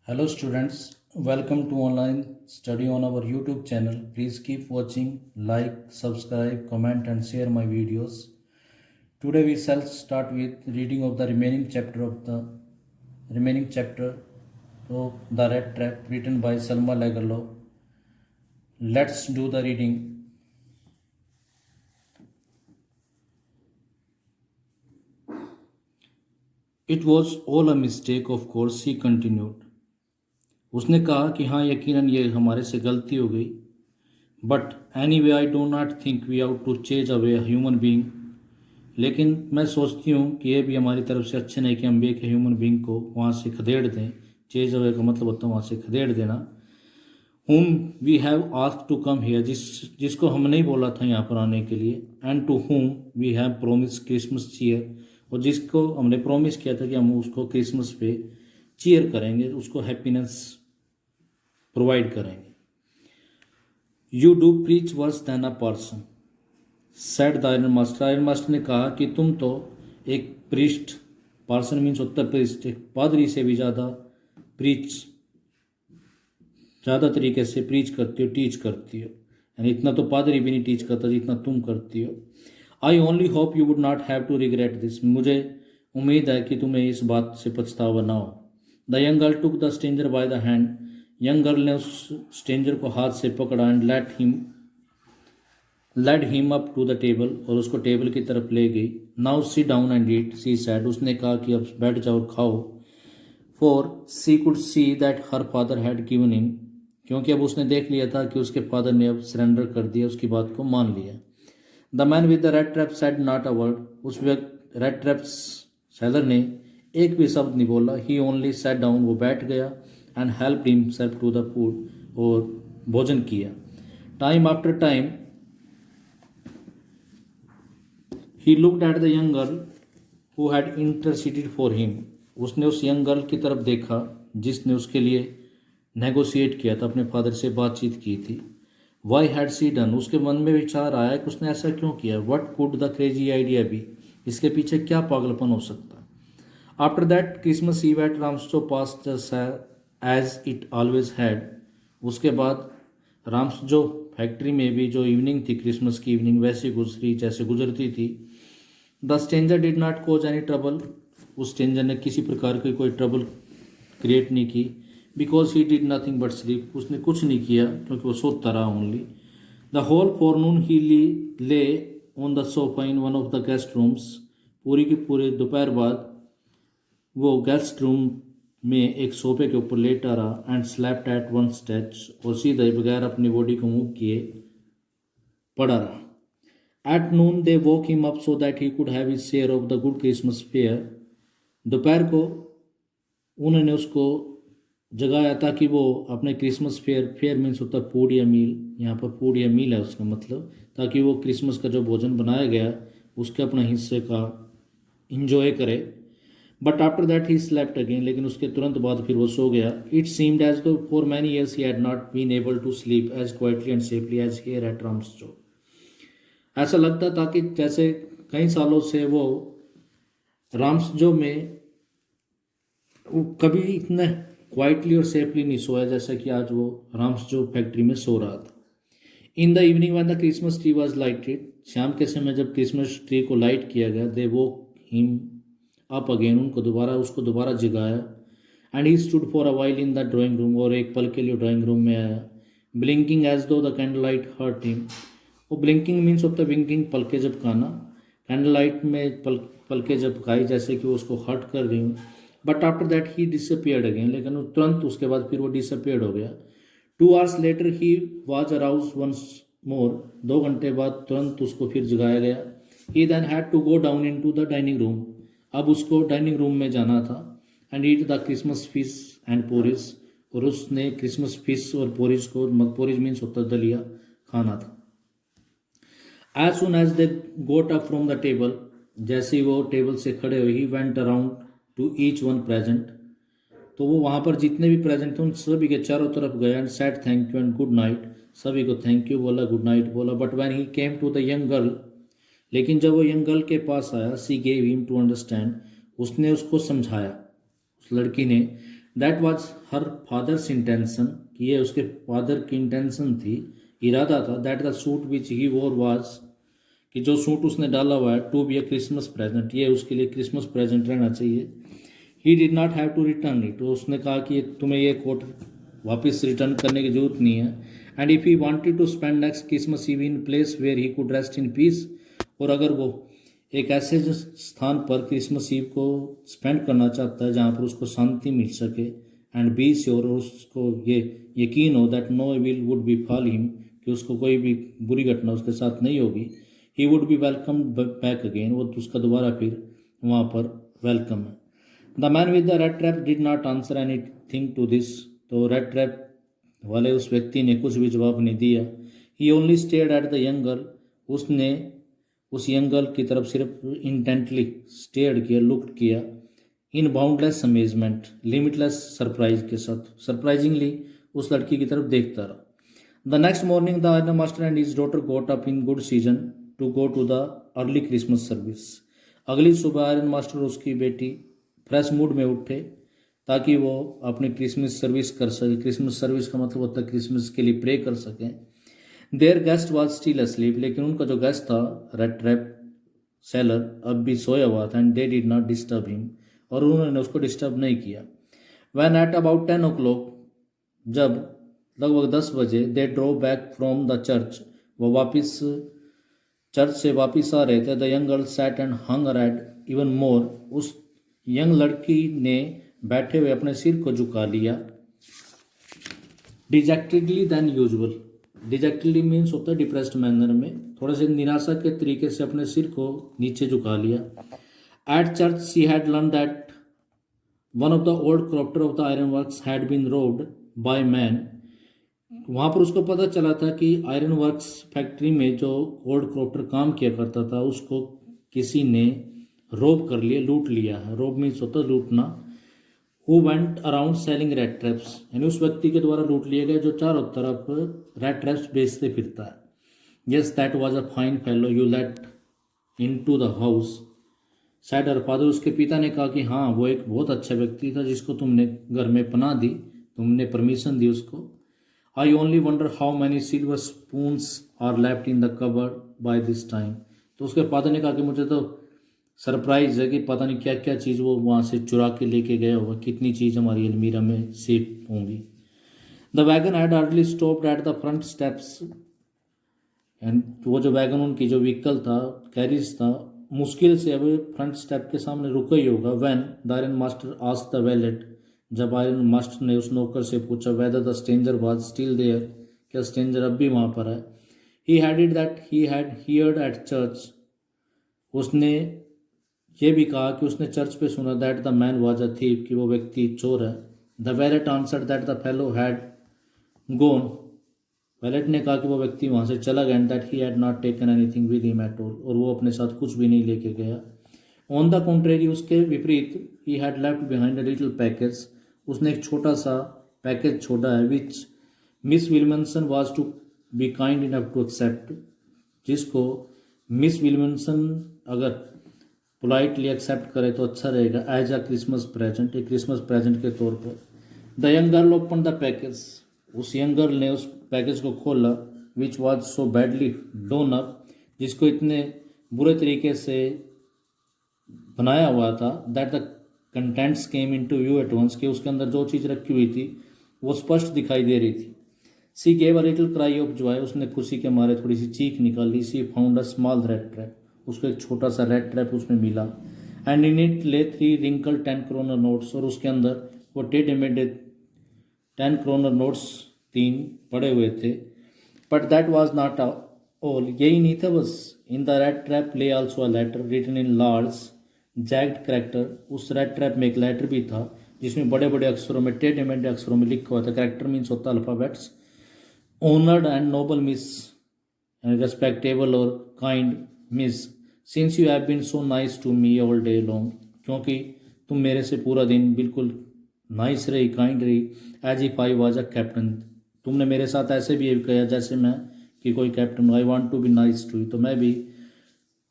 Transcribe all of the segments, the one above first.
Hello students, welcome to online study on our YouTube channel. Please keep watching, like, subscribe, comment and share my videos. Today we shall start with reading of the remaining chapter of The Red Trap written by Salma Lagerlof. Let's do the reading. It was all a mistake, of course, he continued. उसने कहा कि हाँ यकीनन ये हमारे से गलती हो गई. But anyway I do not think we ought to chase away human being. लेकिन मैं सोचती हूँ कि ये भी हमारी तरफ से अच्छे नहीं कि हम भी एक ह्यूमन बींग को वहाँ से खदेड़ दें. चेज अवे का मतलब होता है वहाँ से खदेड़ देना. whom we have asked to come here, जिसको हमने ही बोला था यहाँ पर आने के लिए. And to whom we have promise Christmas cheer, और जिसको हमने प्रोमिस किया था कि हम उसको क्रिसमस पे चीयर करेंगे, उसको हैप्पीनेस प्रोवाइड करेंगे. You do preach verse then a person, said the iron master. Iron master ने कहा कि तुम तो एक प्रीस्ट, पर्सन मीन्स होता है प्रीस्ट, एक पादरी से भी ज़्यादा ज़्यादा तरीके से प्रीच करती हो, टीच करती हो. यानी इतना तो पादरी भी नहीं टीच करता जितना तुम करती हो. I only hope you would not have to regret this, मुझे उम्मीद है कि तुम्हें इस बात से पछतावा ना हो. The young girl took the stranger by the hand, young girl ने उस स्ट्रेंजर को हाथ से पकड़ा. And led him up to the table, और उसको टेबल की तरफ ले गई. Now sit down and eat, she said, उसने कहा कि अब बैठ जाओ और खाओ. For she could see that her father had given him, क्योंकि अब उसने देख लिया था कि उसके फादर ने अब सरेंडर कर दिया, उसकी बात को मान लिया. The man with the red trap said not a word, उस रेड ट्रैप सेलर ने एक भी शब्द नहीं बोला. ही ओनली सेट डाउन, वो बैठ गया. And help himself to the food, और भोजन किया. Time after time he looked at the young girl who had interceded for him, उसने उस यंग गर्ल की तरफ देखा जिसने उसके लिए नेगोशिएट किया था, अपने फादर से बातचीत की थी. वाई हैड सी डन, उसके मन में विचार आया कि उसने ऐसा क्यों किया. What could the crazy idea be, इसके पीछे क्या पागलपन हो सकता है. After that Christmas Eve at Ramsto pass as it always had, उसके बाद रामस्टो फैक्ट्री में भी जो इवनिंग थी, क्रिसमस की इवनिंग, वैसी गुजरी जैसे गुजरती थी. The stranger did not cause any trouble, उस स्ट्रेंजर ने किसी प्रकार की कोई ट्रबल क्रिएट नहीं की. Because he did nothing but sleep, उसने कुछ नहीं किया क्योंकि वो सोता रहा only. The whole forenoon he lay on the sofa in one of the guest rooms, पूरी की पूरी दोपहर बाद वो गेस्ट रूम में एक सोफे के ऊपर लेटा रहा. And slept at one stretch, और सीधे बगैर अपनी बॉडी को मूव किए पड़ा रहा. At noon they walk him up so that he could have his share of the good Christmas fair, दोपहर को उन्होंने उसको जगाया ताकि वो अपने क्रिसमस फेयर मीन्स होता है फूड या मील, यहाँ पर फूड या मील है उसका मतलब, ताकि वो क्रिसमस का जो भोजन बनाया गया उसके अपने हिस्से का इंजॉय करे. But after that he slept again, लेकिन उसके तुरंत बाद फिर वो सो गया. It seemed as though for many years he had not been able to sleep as quietly and safely as here at Ramsto. ऐसा लगता था कि जैसे कई सालों से वो रामस्टो में कभी इतने क्वाइटली और सेफली नहीं सोया जैसा कि आज वो रामस्टो फैक्ट्री में सो रहा था. In the evening when the Christmas tree was lighted, शाम के समय जब क्रिसमस ट्री को लाइट किया गया, they woke him up again, उसको दोबारा जगाया. And he stood for a while in the drawing room, और एक पल के लिए ड्राइंग रूम में आया. Blinking as though the candle light hurt him, वो ब्लिंकिंग मीन्स होता है विंकिंग, पलके झपकाना. कैंडल लाइट में पलके झपकाई जैसे कि वो उसको हर्ट कर रही हूँ. But after that he disappeared again, लेकिन तुरंत उसके बाद फिर वो डिसअपियर्ड हो गया. 2 hours later he was arouse once more, 2 घंटे बाद तुरंत उसको फिर जगाया गया. He then had to go down into the dining room, अब उसको डाइनिंग रूम में जाना था. And eat the Christmas fish and porridge, और उसने क्रिसमस फिश और पोरिज को, पोरिज मीन्स होता है दलिया, खाना था. As soon as they got up from the table, जैसे ही वो टेबल से खड़े हुए, he went around two each one present, तो वो वहाँ पर जितने भी प्रेजेंट थे उन सभी के चारों तरफ गया. And said thank you and good night, सभी को थैंक यू बोला, गुड नाइट बोला. But when he came to the young girl, लेकिन जब वो यंग गर्ल के पास आया, she gave him to understand, उसने उसको समझाया, उस लड़की ने, that was her father's intention, कि ये उसके फादर की इंटेंशन थी, इरादा था। That the suit which he wore was, कि जो सूट उसने डाला हुआ है, to be a Christmas present, ये उसके लिए क्रिसमस प्रेजेंट रहना चाहिए। He did not have to return it, तो उसने कहा कि तुम्हें ये कोट वापस रिटर्न करने की जरूरत नहीं है। And if he wanted to spend next Christmas Eve in place where he could rest in peace, और अगर वो एक ऐसे स्थान पर क्रिसमस ईव को स्पेंड करना चाहता है जहाँ पर उसको शांति मिल सके, एंड बी श्योर, और उसको ये यकीन हो that no ill would befall him, कि उसको कोई भी बुरी घटना उसके साथ नहीं होगी, he would be welcome back again, वो उसका दोबारा फिर वहाँ पर वेलकम है। The man with the red trap did not answer anything to this, तो रेड ट्रैप वाले उस व्यक्ति ने कुछ भी जवाब नहीं दिया। He only stared at the young girl, उसने उस यंग गर्ल की तरफ सिर्फ इंटेंटली स्टेयर्ड किया, लुक्ड किया, in boundless amazement, limitless surprise के साथ, सरप्राइजिंगली उस लड़की की तरफ देखता रहा। The next morning the iron master and his daughter got up in good season to go to the early Christmas service, अगली सुबह आयरन मास्टर और उसकी बेटी फ्रेश मूड में उठे ताकि वो अपनी क्रिसमस सर्विस कर सके। क्रिसमस सर्विस का मतलब होता है क्रिसमस के लिए प्रे कर सकें। There guest was still asleep, लेकिन उनका जो गेस्ट था रेड ट्रैप सेलर अब भी सोया हुआ था। And they did not disturb him, और उन्होंने उसको डिस्टर्ब नहीं किया। वैन एट अबाउट 10 o'clock, जब लगभग 10 बजे, they drew back from the church, वो वापस चर्च से वापस आ रहे थे। The young girl sat and hung her head even more, उस यंग लड़की ने बैठे हुए अपने सिर को झुका लिया। डिजेक्टेडली देन यूजुअल, डिजेक्टेडली मीन्स होता है डिप्रेस्ड मैनर में, थोड़े से निराशा के तरीके से अपने सिर को नीचे झुका लिया। At church she had learned that one of the old crofters of the ironworks had been robbed by man, वहाँ पर उसको पता चला था कि आयरन वर्क्स फैक्ट्री में जो ओल्ड क्रॉप्टर काम किया करता था उसको किसी ने रोब कर लिया, लूट लिया है। रोब मीन्स होता है लूटना। Who went around selling red traps, यानी उस व्यक्ति के द्वारा लूट लिया गया जो चारों तरफ रेड ट्रैप्स बेचते फिरता है। Yes that was a fine fellow you let into the house said her father, उसके पिता ने कहा कि हाँ वो एक बहुत अच्छा व्यक्ति था जिसको तुमने घर में पनाह दी, तुमने परमिशन दी उसको। I only wonder how many silver spoons are left in the cupboard by this time, तो उसके फादर ने कहा कि मुझे तो सरप्राइज है कि पता नहीं क्या क्या चीज़ वो वहाँ से चुरा के लेके गया होगा, कितनी चीज़ हमारी अलमीरा में सेफ होंगी। The wagon had hardly stopped at the front steps, and वो जो वैगन उनकी जो व्हीकल था, कैरिज था, मुश्किल से अब फ्रंट स्टेप के सामने रुका ही होगा। When the iron master asked the valet, जब आयरन मास्टर ने उस नौकर से पूछा whether the stranger was still there, क्या स्ट्रेंजर अब भी वहाँ पर है। He had it that he had heard at church, उसने ये भी कहा कि उसने चर्च पे सुना that the man was a thief, कि वो व्यक्ति चोर है। The valet answered that the fellow had gone, wallet ने कहा कि वो व्यक्ति वहाँ से चला गया। And that he had not taken anything with him at all, और वो अपने साथ कुछ भी नहीं लेके गया। ऑन द कॉन्ट्रेरी, उसके विपरीत, he had left behind a little package, उसने एक छोटा सा पैकेज छोड़ा है, which Miss Willmansson was to be kind enough to accept, जिसको मिस विल्मनसन अगर पोलाइटली एक्सेप्ट करे तो अच्छा रहेगा, एज अ क्रिसमस प्रेजेंट, एक क्रिसमस प्रेजेंट के तौर पर। The young girl open the package, उस यंग गर्ल ने उस पैकेज को खोला, which was so badly done up, जिसको इतने बुरे तरीके से बनाया हुआ था, that the contents came into view at once, कि उसके अंदर जो चीज़ रखी हुई थी वो स्पष्ट दिखाई दे रही थी। She gave a little cry of joy, उसने खुशी के मारे थोड़ी सी चीख निकाली। She found a small red trap, उसको एक छोटा सा रेड ट्रैप उसमें मिला। एंड इन इट ले 3 रिंकल 10 kronor नोट्स, और उसके अंदर वो टेढ़े मेढ़े 10 kronor नोट्स 3 पड़े हुए थे। But that was not all, यही नहीं था बस। In the red trap lay also a letter written in large jagged character, उस रेड ट्रैप में एक लेटर भी था जिसमें बड़े बड़े अक्षरों में, टेढ़े मेढ़े अक्षरों में लिखा हुआ था। कैरेक्टर मीन्स होता alphabets. Honoured and noble miss, respectable और kind miss, since you have been so nice to me all day long, क्योंकि तुम मेरे से पूरा दिन बिल्कुल नाइस रही, काइंड रही। As if I was a captain, तुमने मेरे साथ ऐसे बिहेव किया जैसे मैं कि कोई captain. I want to be nice to you, तो मैं भी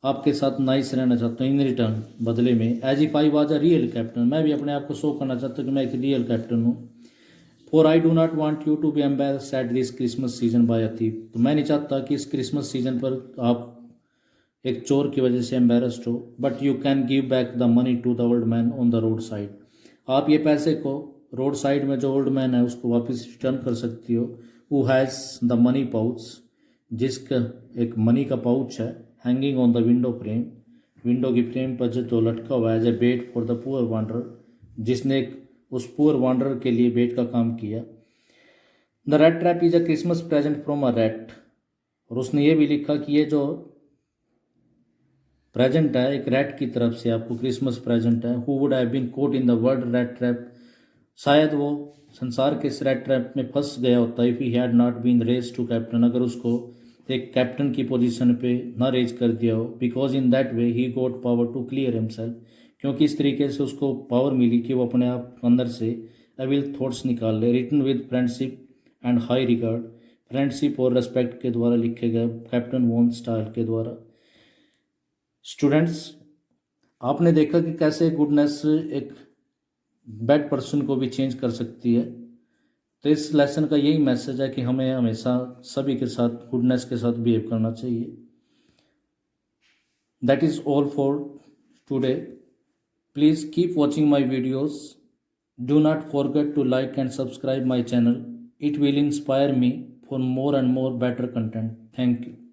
आपके साथ नाइस रहना चाहता हूँ इन रिटर्न, बदले में, as if I was a real captain, मैं भी अपने आप को शो करना चाहता हूँ कि मैं एक रियल कैप्टन हूँ। For I do not want you to be embarrassed at this Christmas season by a thief, तो मैं नहीं चाहता कि इस क्रिसमस सीजन पर आप एक चोर की वजह से एम्बेरस्ड हो। But you can give back the money to the old man on the roadside, आप ये पैसे को रोड साइड में जो ओल्ड मैन है उसको वापस रिटर्न कर सकती हो। Who has the money pouch, जिसका एक मनी का पाउच है, hanging on the window frame, window की फ्रेम पर जो लटका हुआ है, as a bait for the poor wanderer, जिसने उस पुअर वांडरर के लिए बेट का काम किया। The red trap is a Christmas present from a rat, और उसने ये भी लिखा कि ये जो प्रेजेंट है एक रैट की तरफ से आपको क्रिसमस प्रेजेंट है। Who would have been caught in the world rat trap, शायद वो संसार के इस रैट ट्रैप में फंस गया होता if he had not been raised to captain, अगर उसको एक कैप्टन की पोजीशन पे ना रेज कर दिया हो। Because in that way he got power to clear himself, क्योंकि इस तरीके से उसको पावर मिली कि वो अपने आप अंदर से एविल थॉट्स निकाल ले। Written with friendship and high regard, friendship और रेस्पेक्ट के द्वारा लिखे गए, कैप्टन वॉन स्टाइल के द्वारा। स्टूडेंट्स, आपने देखा कि कैसे गुडनेस एक बैड पर्सन को भी चेंज कर सकती है। तो इस लेसन का यही मैसेज है कि हमें हमेशा सभी के साथ गुडनेस के साथ बिहेव करना चाहिए। That is all for today. Please keep watching my videos. Do not forget to like and subscribe my channel. It will inspire me for more and more better content. Thank you.